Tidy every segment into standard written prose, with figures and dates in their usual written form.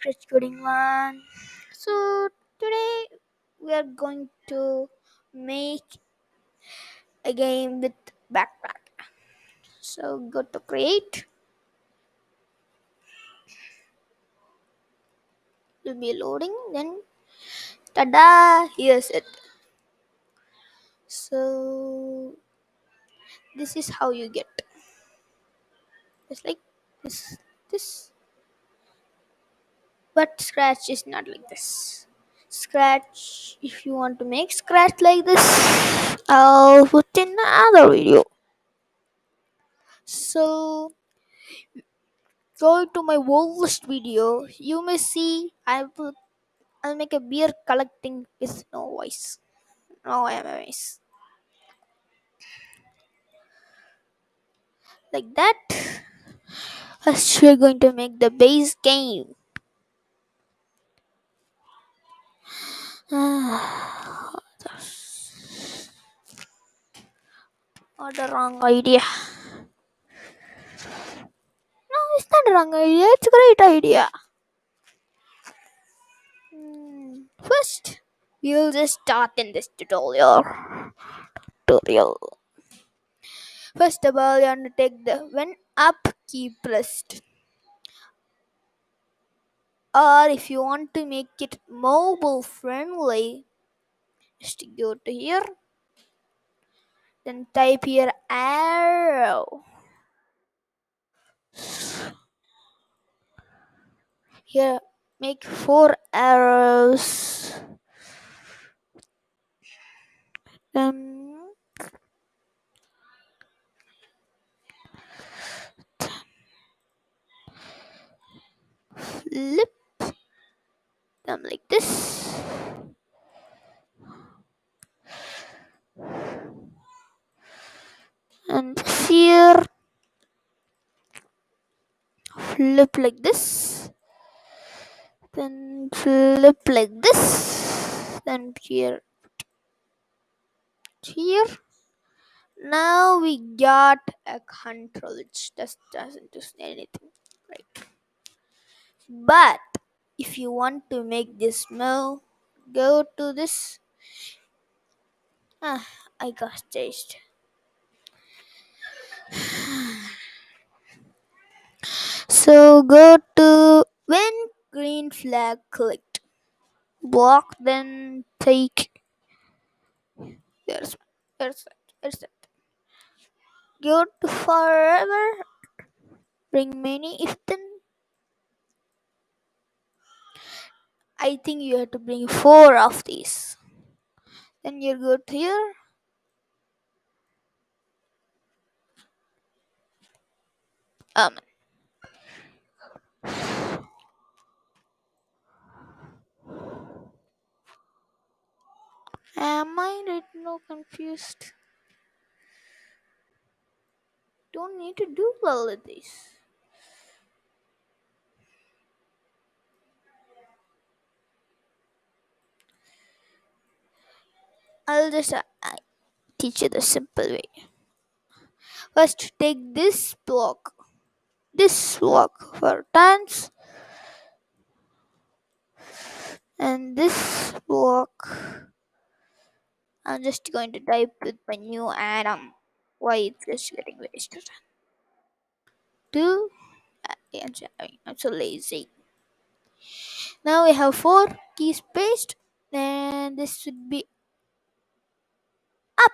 scratch coding one. So today we are going to make a game with backpack. So go to create. Will be loading. Then tada! Here's it. So this is how you get. It's like this. This. But scratch is not like this. Scratch. If you want to make scratch like this, I'll put in another video. So go to my oldest video. You may see I'll make a beer collecting with no voice. No voice. Like that. First we're going to make the base game. Or the wrong idea. No, it's not the wrong idea. It's a great idea. First, we'll just start in this tutorial. First of all, you want to take the when up key pressed. Or if you want to make it mobile friendly, just go to here. Then type here arrow. Here, make 4 arrows. Then flip them like this. And here, flip like this. Then flip like this. Then here. Now we got a control. It just doesn't do anything. Right. But if you want to make this move, go to this. I got chased. So go to when green flag clicked. Block, then take. There's there's that. Go to forever. Bring many. If then I think you have to bring 4 of these. Then you go to here. Um, am I right now confused? Don't need to do all of this. I'll just teach you the simple way. First, take this block for tons, and this block. I'm just going to type with my new atom. Why it's just getting wasted? Two. I'm so lazy. Now we have 4 keys pasted, and this should be up.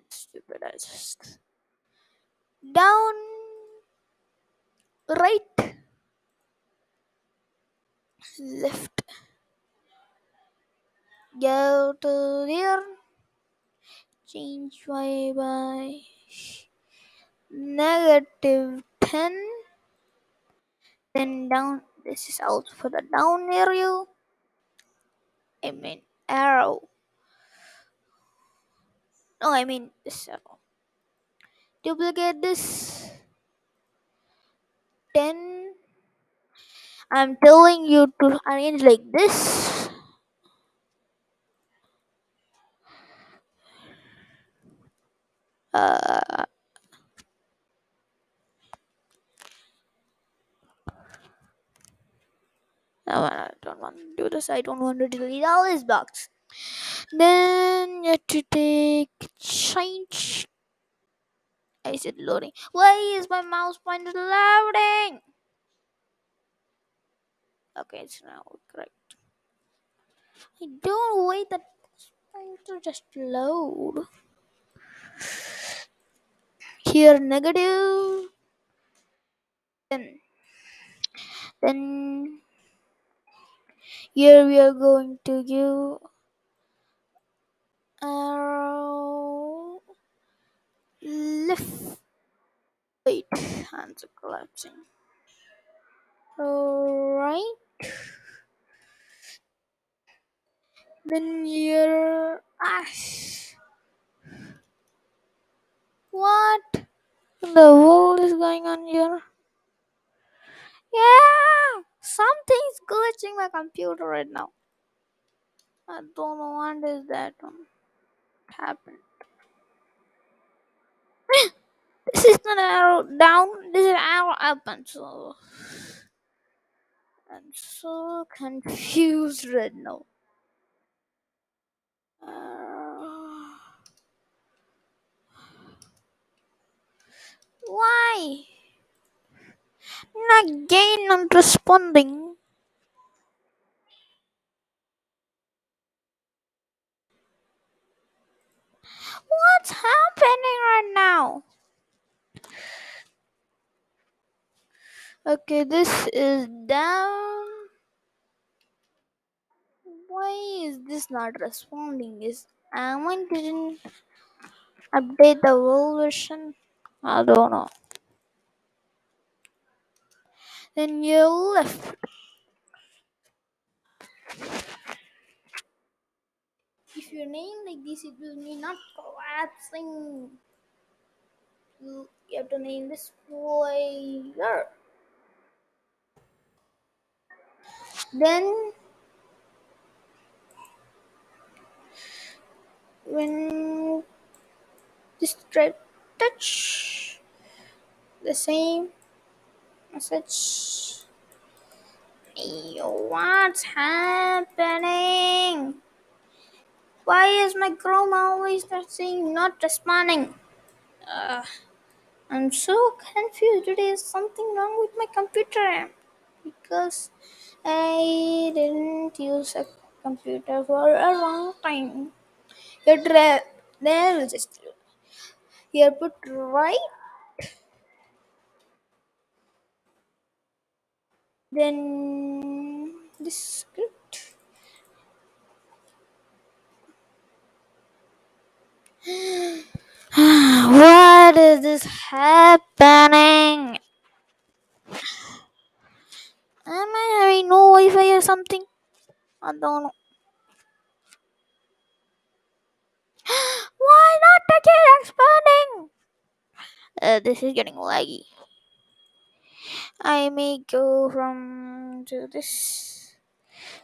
Stupid, I just down, right, left. Go to there. Change y by -10. Then down. This is also for the down arrow. I mean arrow. No, I mean this arrow. Duplicate this. 10. I'm telling you to arrange like this. Uh, I don't want to do this. I don't want to delete all these blocks. Then you have to take change. I said loading. Why is my mouse pointer loading? Okay, it's now correct. I don't wait that pointer just load. Here negative. Then then here we are going to give arrow left. Wait, hands are collapsing. Alright. Then here. What the world is going on here? Yeah! Something's glitching my computer right now. I don't know what is that one happened. This is not arrow down, this is arrow up, and so I'm so confused right now. Uh, why? Again, not responding. What's happening right now? Okay, this is down. Why is this not responding? Is Amon didn't update the whole version? I don't know. Then you left. If you name like this, it will be not collapsing. You have to name this player. Then when this try touch the same message. Hey, what's happening? Why is my Chrome always not saying not responding? Uh, I'm so confused. There is something wrong with my computer because I didn't use a computer for a long time. There, just here put right, then this script. What is this happening? Am I having no Wi-Fi or something? I don't know. Why not the kid expanding? This is getting laggy. I may go from to this.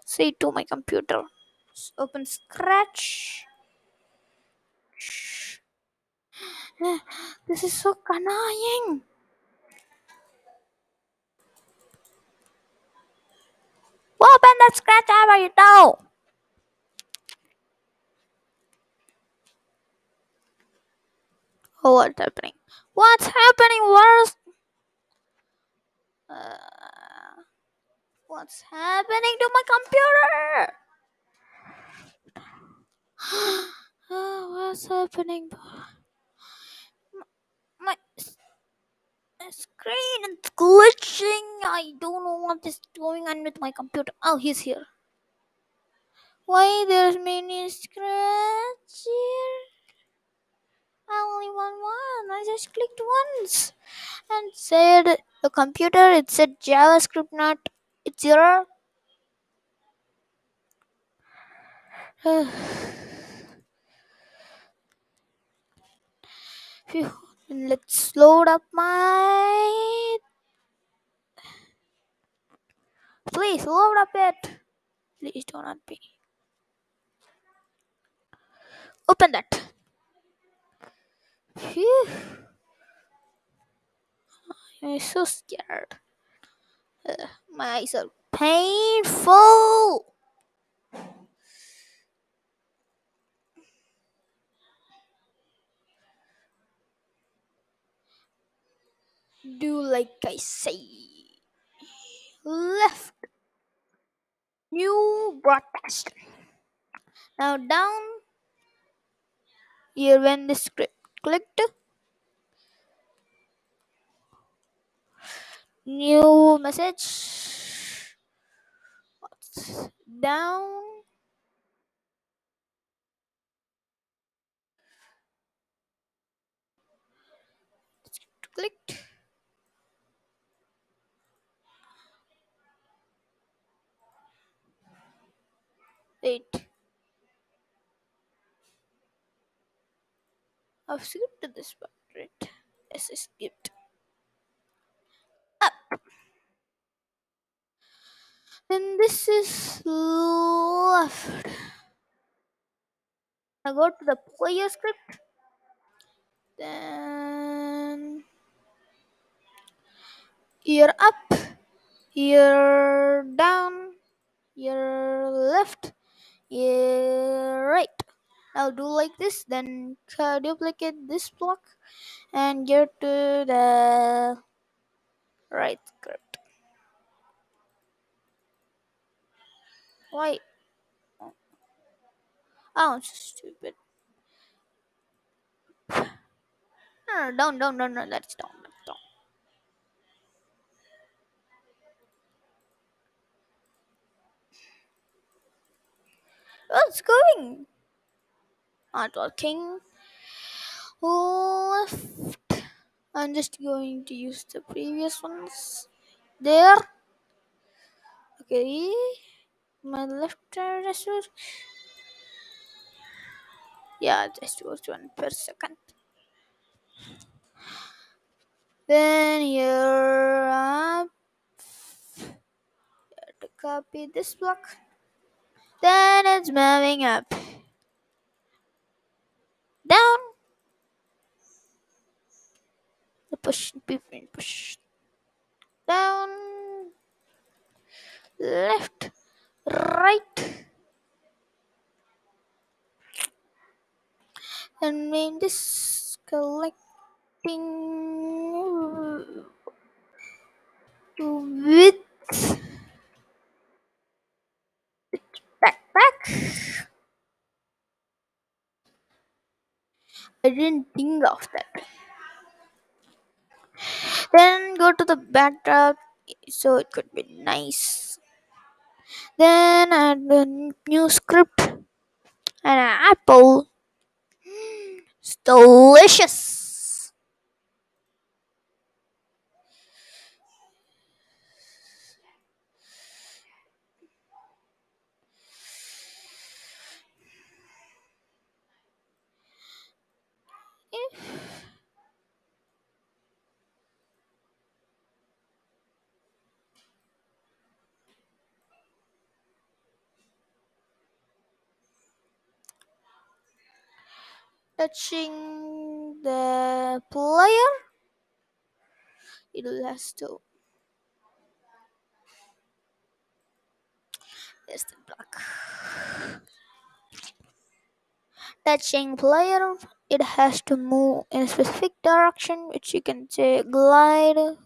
Say to my computer. Open Scratch. This is so annoying. Open that Scratch app right now. Oh, what's happening? What's happening? Uh, what's happening to my computer? What's happening? My screen is glitching. I don't know what is going on with my computer. Oh, he's here. Why there's many scratch here? I only want one. I just clicked once and said the computer. It said JavaScript, not it's error. Phew. Let's load up my. Please load up it. Please do not be. Open that. Phew. I'm so scared. My eyes are painful. Do like I say. Left. New broadcast. Now down here when the script clicked. New message. Down. Clicked. Wait. I've skipped this part, right? Yes, I skipped. Up. Then this is left. I go to the player script. Then ear up, ear down, ear left, ear right. Now do like this. Then duplicate this block and go to the right script. Why? Oh, I'm so stupid. No, no, down, down, down, no, that's down, that's down. Oh, it's going. Not working. Left. I'm just going to use the previous ones. There. Okay. My left just works. Yeah, just works 1 per second. Then here up to copy this block. Then it's moving up. Down. The push, push. Down. Left. Right. And make this collecting to width backpack. I didn't think of that. Then go to the backdrop so it could be nice. Then add a new script and an apple. It's delicious. Touching the player, it has to. There's the block. Touching player, it has to move in a specific direction, which you can say glide.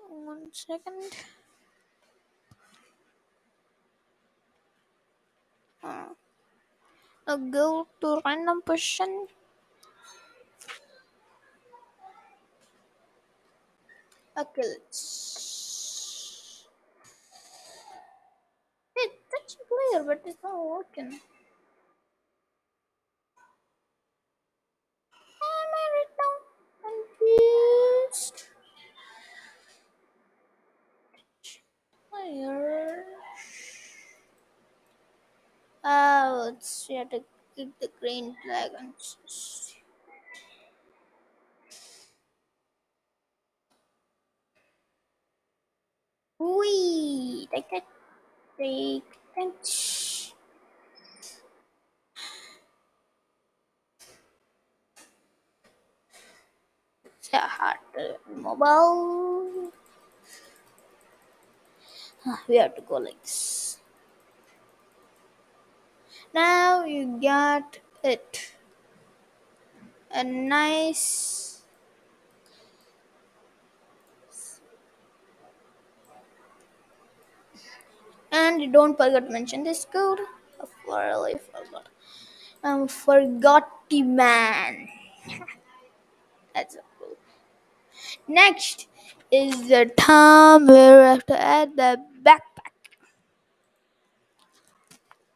1 second. Now go to random position. Okay, let's. Hey, touch player, but it's not working. Am I right now confused? Player. Oh, it's you have to click the green dragons. Wee, take that. Yeah. heart mobile. We have to go like this. Now you got it. A nice. And don't forget to mention this code. I really forgot. I'm forgotty man. That's so cool. Next is the time where we have to add the backpack.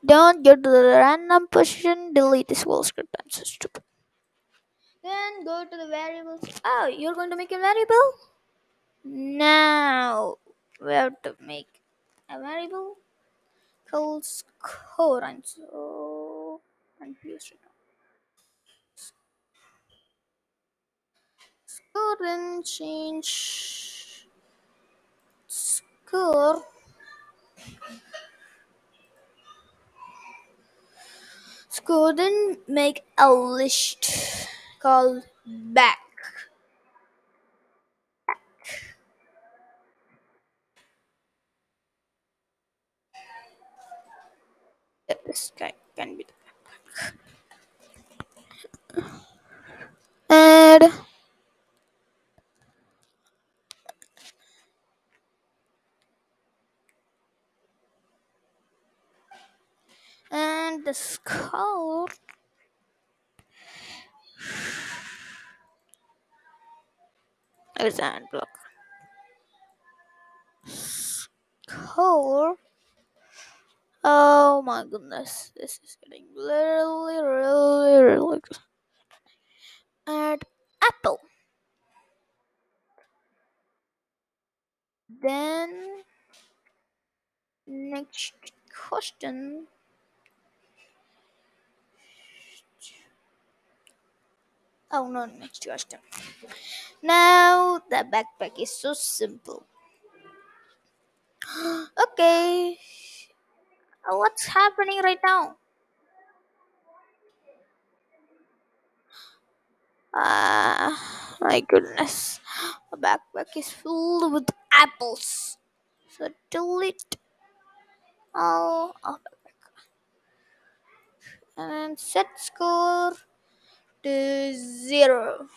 Don't go to the random position. Delete this whole script. I'm so stupid. Then go to the variables. Oh, you're going to make a variable? Now we have to make a variable called score. I'm so confused right now. Score and change score. Score then make a list called back. Yeah, this guy can be the add and the score is an block. Score. Oh my goodness, this is getting literally really good. Add apple. Then next question. Oh no, next question. Now the backpack is so simple. Okay, what's happening right now? My goodness, the backpack is filled with apples. So delete all of it and set score to 0.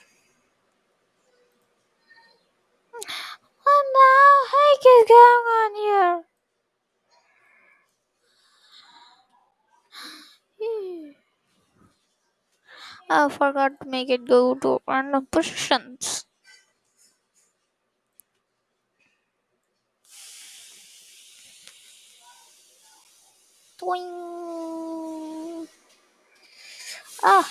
What the heck is going on here? I forgot to make it go to random positions. Twing. Ah,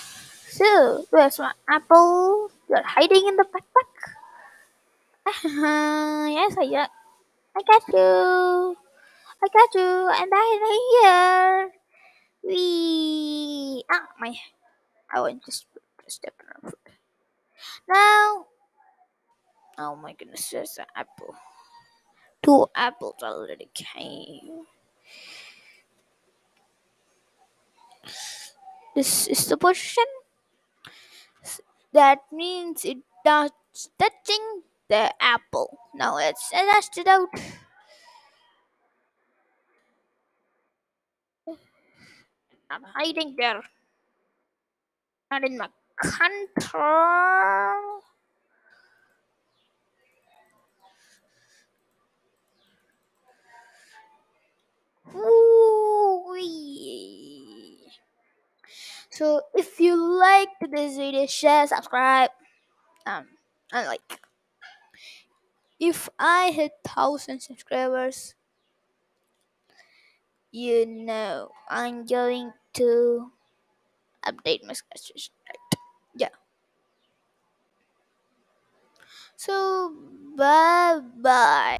so where's my apple? You're hiding in the backpack? Yes, I got you. I got you. I'm back in here. Wee. Ah, my. I went just step on foot. Now. Oh my goodness, there's an apple. Two apples already came. This is the position. That means it does touching the apple. Now let's test it out. I'm hiding there. Not in my control. Ooh-wee. So if you liked this video, share, subscribe, and like. If I hit 1,000 subscribers, I'm going to update my sketches. Right? Yeah. So bye bye.